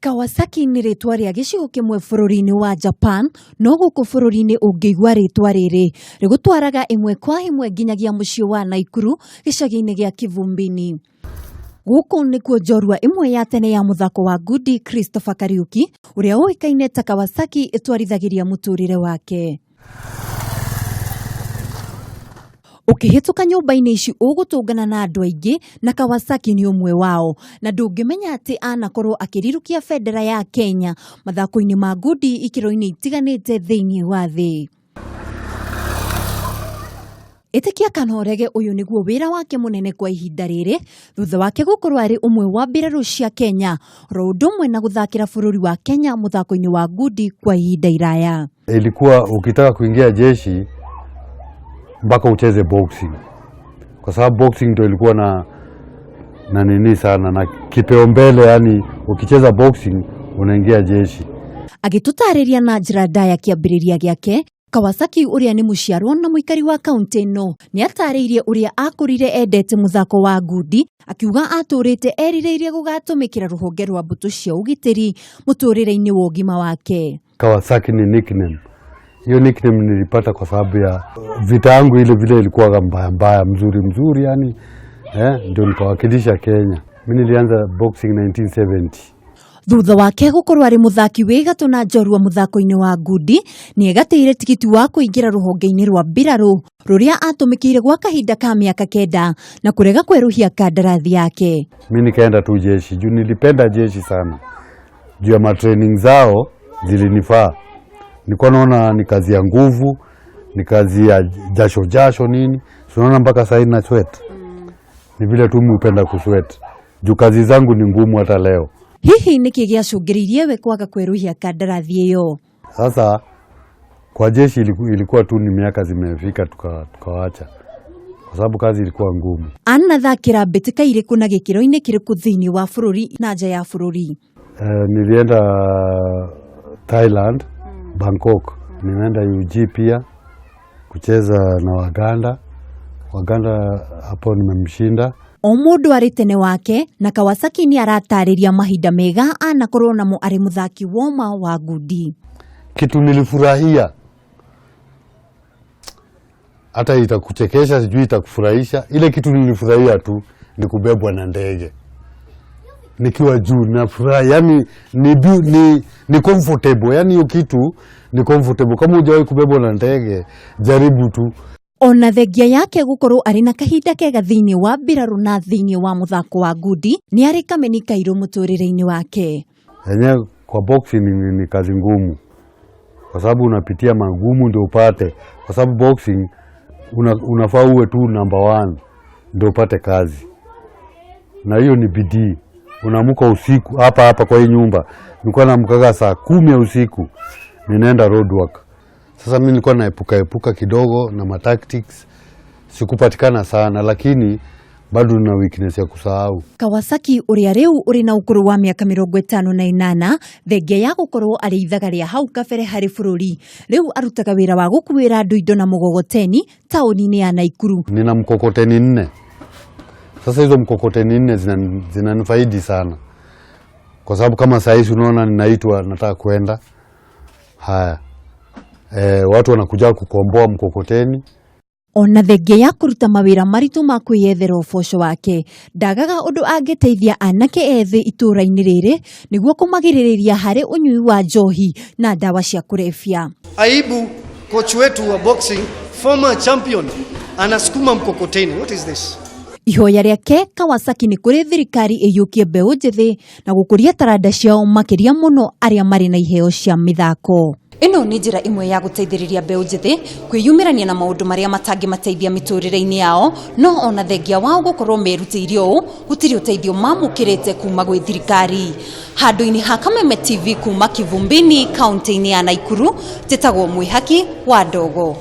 Kawasaki nĩ rĩtwa rĩa gĩcigo kĩmwe bũrũri-inĩ wa Japan, no gũkũ bũrũri-inĩ ũngĩigua rĩtwa rĩrĩ rĩgũtwaraga ĩmwe kwa ĩmwe nginyagia mũciĩ wa Naikuru gĩcagi-inĩ gĩa Kivumbini. Gũkũ nĩkuo njorua ĩmwe ya tene ya mũthako wa ngundi Christopher Kariuki, ũrĩa ũĩkaine ta Kawasaki ĩtwarithagĩria mũtũrĩre wake. Ukihituka nyumba-inĩ ici ũgũtũngana na andũ aingĩ na Kawasaki nĩ ũmwe wao, na ndũngĩmenya atĩ anakorwo akĩrirukia bendera ya Kenya mathako-inĩ ma ngundi ikĩro-inĩ itiganĩte thĩinĩ wa thĩ. Ĩtĩkia kana ũrege ũyũ nĩguo wĩra wake mũnene kwa ihinda rĩrĩ, thutha wake gũkorwo arĩ ũmwe wa mbirarũ cia Kenya, ro ũndũ ũmwe na gũthakĩra bũrũri wa Kenya mũthako-inĩ wa ngundi kwa ihinda iraya. Ilikuwa ukitaka kuingia jeshi mpaka ucheze boxing, kwa sababu boxing ndio ilikuwa na nini sana na kipaumbele, yani ukicheza boxing unaingia jeshi. Agĩtũtarĩria na njĩra ndaya kĩambĩrĩria gĩake, Kawasaki ũrĩa nĩ mũciarwo na mũikari wa kaunti ĩno nĩ atarĩirie ũrĩa akũrire endete mũthako wa ngundi, akiuga atũrĩte erirĩirie gũgatũmĩkĩra rũhonge rwa mbũtũ cia ũgitĩri mũtũrĩre-inĩ wa ũgima wake. Kawasaki ni nickname. Hiyo nickname nilipata kwa sababu ya vita yangu ile vile ilikuwa mbaya mzuri yani, ndio nikawakilisha Kenya. Mimi nilianza boxing 1970. Thutha wake gũkorwo arĩ mũthaki wĩ gatũ na njorua mũthako-inĩ wa ngundi, nĩ egatĩire tikiti wa kũingĩra rũhonge-inĩ rwa mbirarũ rũrĩa atũmĩkĩire gwa kahinda ka mĩaka 9 na kũrega kwerũhia kandarathi yake. Mimi nikaenda tu jeshi juu nilipenda jeshi sana, juu ya matraining zao zilinifaa. Nilikuwa naona ni kazi ya nguvu, ni kazi ya jasho nini. Unaona mpaka sasa na sweat. Ni vile tu mimi upenda kusweat. Juu kazi zangu ni ngumu hata leo. Hihi niki gĩacũngĩrĩirie we kwaga kwerũhia kandarathi ĩyo? Sasa kwa jeshi ilikuwa tu ni miaka zimefika tukawacha. Kwa sababu kazi ilikuwa ngumu. Anathakĩra mbĩtĩka irĩkũ na gĩkĩro-inĩ kĩrĩkũ thĩinĩ wa bũrũri na nja ya bũrũri? Nilienda Thailand, Bangkok. Nimeenda UG pia kucheza na Waganda hapo nimemshinda. O mũndũ arĩ tene wake, na Kawasaki nĩ aratarĩria mahinda mega anakorwo namo arĩ mũthaki woma wa ngundi. Kitu nilifurahia, hata itakuchekesha sijui itakufurahisha, ile kitu nilifurahia tu ni kubebwa na ndege nikiwa juu na furaha, yani ni comfortable, yani hiyo kitu ni comfortable. Kama hujawahi kubebwa na ndege, jaribu tu. Ona thengia yake gũkorwo arĩ na kahinda kega thĩinĩ wa mbirarũ na thĩinĩ wa mũthako wa ngundi, nĩ arĩ kameni kairũ mũtũrĩre-inĩ wake. Yenyewe kwa boxing ni kazi ngumu, kwa sababu unapitia magumu ndio upate, kwa sababu boxing unafaa uwe tu number 1 ndio upate kazi, na hiyo ni bidii. Unaamka usiku hapa kwa hii nyumba. Nilikuwa naamka saa 10 ya usiku ninaenda road work. Sasa mimi nilikuwa naepuka kidogo na matactics, sikupatikana sana, lakini bado nina weakness ya kusahau. Kawasaki ũrĩa rĩu ũrĩ na ũkũrũ wa mĩaka 58, thengia ya gũkorwo arĩ ithaga rĩa hau kabere harĩ bũrũri, rĩu arutaga wĩra wa gũkuĩra andũ indo na mũgogoteni taũni-inĩ ya Naikuru. Nina mkokoteni 4. Sasa hizo mkokoteni 4 zinanifaidi sana, kwa sababu kama saa hizi unaona ninaitwa nataka kwenda haya, watu wanakuja kukomboa mkokoteni. Ona thengia ya kũruta mawĩra maritũ ma kwĩyethera ũboco wake, ndagaga ũndũ angĩteithia anake ethĩ itũra-inĩ rĩrĩ nĩguo kũmagirĩrĩria harĩ ũnyui wa njohi na ndawa cia kũrebia. Aibu, coach wetu wa boxing, former champion, anasukuma mkokoteni. What is this? Ihoya rĩake Kawasaki nĩ kũrĩ thirikari ĩyũkie mbeũ njĩthĩ na gũkũria taranda ciao makĩria mũno arĩa marĩ na iheo cia mĩthako. Ĩno nĩ njĩra ĩmwe ya gũteithĩrĩria mbeũ njĩthĩ kwĩyumĩrania na maũndũ marĩa matangĩmateithia mĩtũrĩre-inĩ yao, no ona thengia wao gũkorwo merutĩire ũũ, gũtirĩ ũteithio mamũkĩrĩte kuma gwĩ thirikari. Handũ-inĩ ha Kameme TV kuma Kivumbini, kaunti-inĩ ya Naikuru, njĩtagwo Mwĩhaki wa Ndogo.